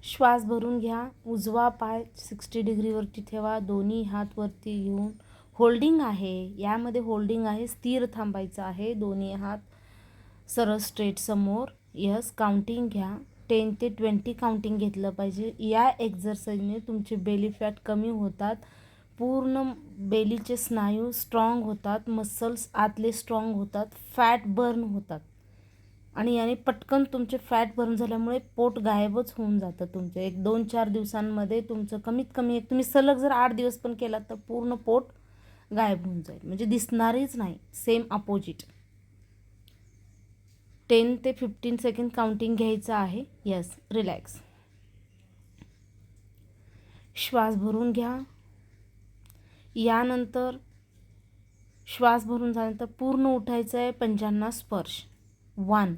श्वास भरून घ्या. उजवा पाय 60 डिग्रीवरती ठेवा. दोन्ही हात वरती घेऊन होल्डिंग आहे. यामध्ये होल्डिंग आहे. स्थिर थांबायचं आहे. दोन्ही हात सरळ स्ट्रेट समोर. यस. काउंटिंग घ्या. 10 ते 20 काउंटिंग घेतलं पाहिजे. या एक्झरसाइजने तुमचे बेली फॅट कमी होतात. पूर्ण बेलीचे स्नायू स्ट्रॉंग होतात. मसल्स आतले स्ट्रॉंग होतात. फॅट बर्न होतात. आणि याने पटकन तुमचे फॅट बर्न झाल्यामुळे पोट गायबच होऊन जातं तुमचं. 1-2-4 दिवसांमध्ये तुमचं कमीत कमी तुम्ही सलग जर 8 दिवस पण केलात तर पूर्ण पोट गायब होऊन जाईल. म्हणजे दिसणारच नाही. Same opposite. 10 ते 15 सेकंड काउंटिंग घ्यायचं आहे. यस. रिलॅक्स. श्वास भरून घ्या. यानंतर श्वास भरून झाल्यानंतर पूर्ण उठायचं आहे. पंजांना स्पर्श. 1.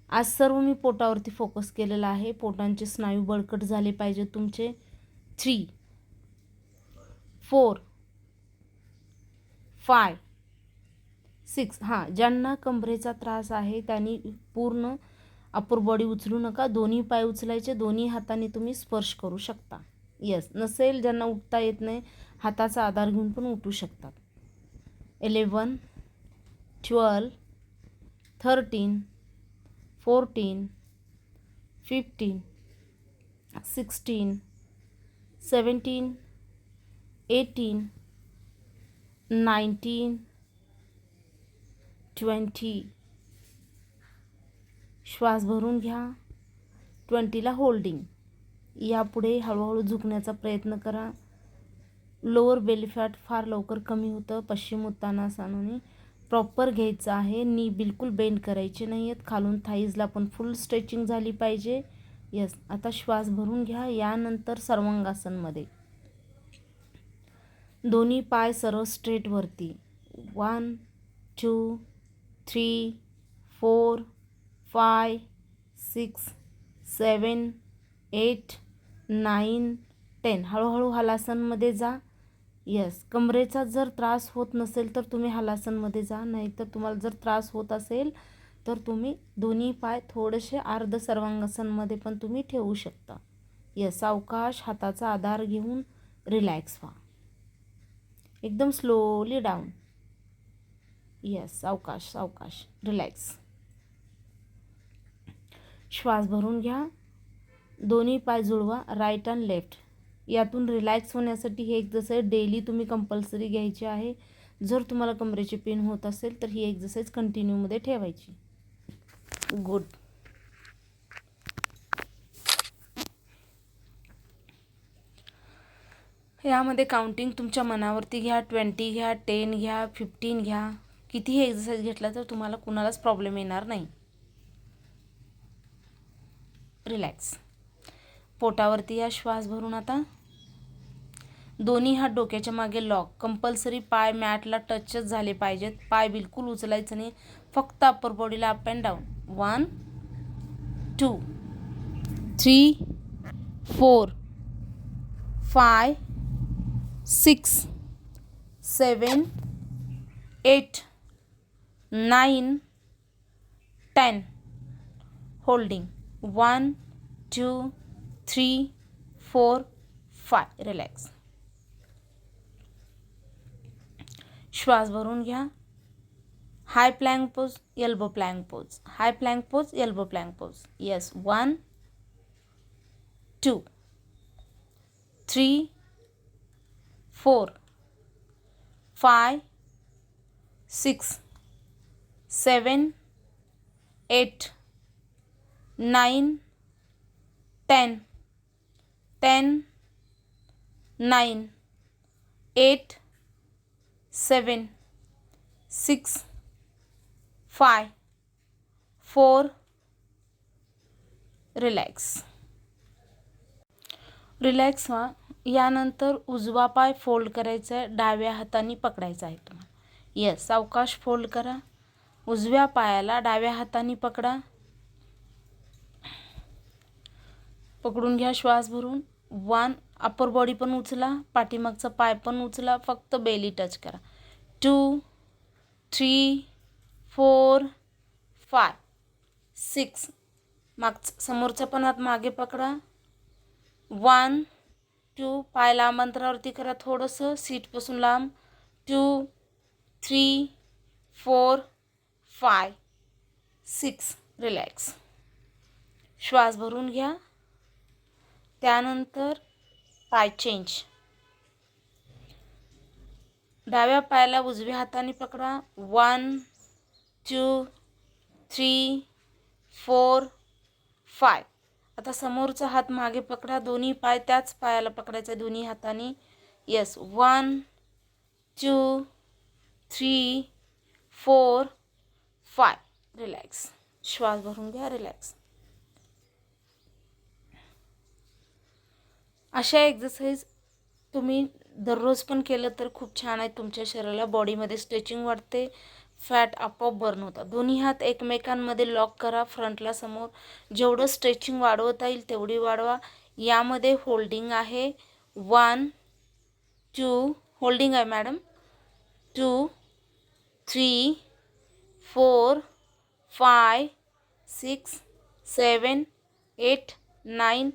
आज सर्व मी पोटावरती फोकस केलेला आहे. पोटांचे स्नायू बळकट झाले पाहिजे तुमचे. 3, 4, 5, 6. ज्यांना कमरेचा त्रास आहे त्यांनी पूर्ण अपर बॉडी उचलू नका. दोन्ही पाय उचलायचे. दोन्ही हाताने तुम्ही स्पर्श करू शकता. यस. नसेल ज्यांना उठता येत नाही हाताचा आधार घेऊन पण उठू शकतात. 11, 12, 13, 14, 15, 16, 17, 18, 19, 20. श्वास भरून घ्या. 20ला होल्डिंग. यापुढे हळूहळू झुकण्याचा प्रयत्न करा. लोअर बेली फॅट फार लवकर कमी होतं. पश्चिम उत्तानासनाने प्रॉपर घ्यायचं आहे. नी बिलकुल बेंड करायचे नाही आहेत. खालून थाईजला पण फुल स्ट्रेचिंग झाली पाहिजे. यस. आता श्वास भरून घ्या. यानंतर सर्वांगासनमध्ये दोन्ही पाय सरळ स्ट्रेट वरती. 1, 2, 3, 4, 5, 6, 7, 8, 9, 10. हळूहळू हलासनमध्ये जा. यस. कमरेचा जर त्रास होत नसेल तर तुम्ही हलासनमध्ये जा. नाहीतर तुम्हाला जर त्रास होत असेल तर तुम्ही दोन्ही पाय थोडेसे अर्ध सर्वांगासनमध्ये पण तुम्ही ठेवू शकता. यस. सावकाश हाताचा आधार घेऊन रिलॅक्स व्हा. एकदम स्लोली डाऊन. यस. सावकाश सावकाश. रिलॅक्स. श्वास भरून घ्या. दोन्ही पाय जुळवा. Right and left. यातून रिलॅक्स होण्यासाठी हे एक्झरसाइज डेली तुम्ही कंपल्सरी घ्यायची आहे. जर तुम्हाला कमरेचे पेन होत असेल तर ही एक्झरसाइज कंटिन्यूमध्ये ठेवायची. गुड. यामध्ये काउंटिंग तुमच्या मनावरती घ्या. 20 घ्या, 10 घ्या, 15 घ्या. कितीही एक्झरसाइज घेतला तर तुम्हाला कुणालाच प्रॉब्लेम येणार नाही. रिलॅक्स. पोटावरती या. श्वास भरून आता दोन्ही हात डोक्याच्या मागे लॉक. कंपल्सरी पाय मॅटला टचच झाले पाहिजेत. पाय बिलकुल उचलायचं नाही. फक्त अप्पर बॉडीला up and down. 1, 2, 3, 4, 5, 6, 7, 8, 9, 10. Holding. 1, 2, 3, 4, 5. Relax. श्वास भरून घ्या. High plank pose, elbow plank pose. High plank pose, elbow plank pose. Yes. 1, 2, 3, 4, 5, 6, 7, 8, 9, 10. 10, 9, 8, 7, 6, 5, 4. Relax. Relax व्हा. यानंतर उजवा पाय फोल्ड करायचा आहे. डाव्या हाताने पकडायचा आहे तुम्हाला. यस. सावकाश फोल्ड करा. उजव्या पायाला डाव्या हाताने पकडा. पकडून घ्या. श्वास भरून. 1. अपर बॉडी पण उचला. पाठीमागचा पाय पण उचला. फक्त बेली टच करा. 2, 3, 4, 5, 6. समोरचा पण हात मागे पकडा. 1 2 पाय लांब अंतरावरती करा थोडंसं, सीटपासून लांब. 2 3 4 5 6 रिलॅक्स. श्वास भरून घ्या. त्यानंतर पाय चेंज. डाव्या पायाला उजव्या हाताने पकडा. 1 2 3 4 5. आता समोरचा हात मागे पकडा. दोन्ही पाय त्याच पायाला पकडायचे दोन्ही हाताने. यस. 1 2 3 4 5 रिलॅक्स. श्वास भरून घ्या. रिलॅक्स. अशा एक्सरसाइज तुम्ही दररोज पण केलं तर खूप छान आहे. तुमच्या शरीराला बॉडीमध्ये स्ट्रेचिंग वाढते, फॅट आपोआप बर्न होतात. दोन्ही हात एकमेकांमध्ये लॉक करा फ्रंटला समोर. जेवढं स्ट्रेचिंग वाढवता येईल तेवढी वाढवा. यामध्ये होल्डिंग आहे. 1 2 होल्डिंग आहे मॅडम. 2 3 4 5 6 7 8 9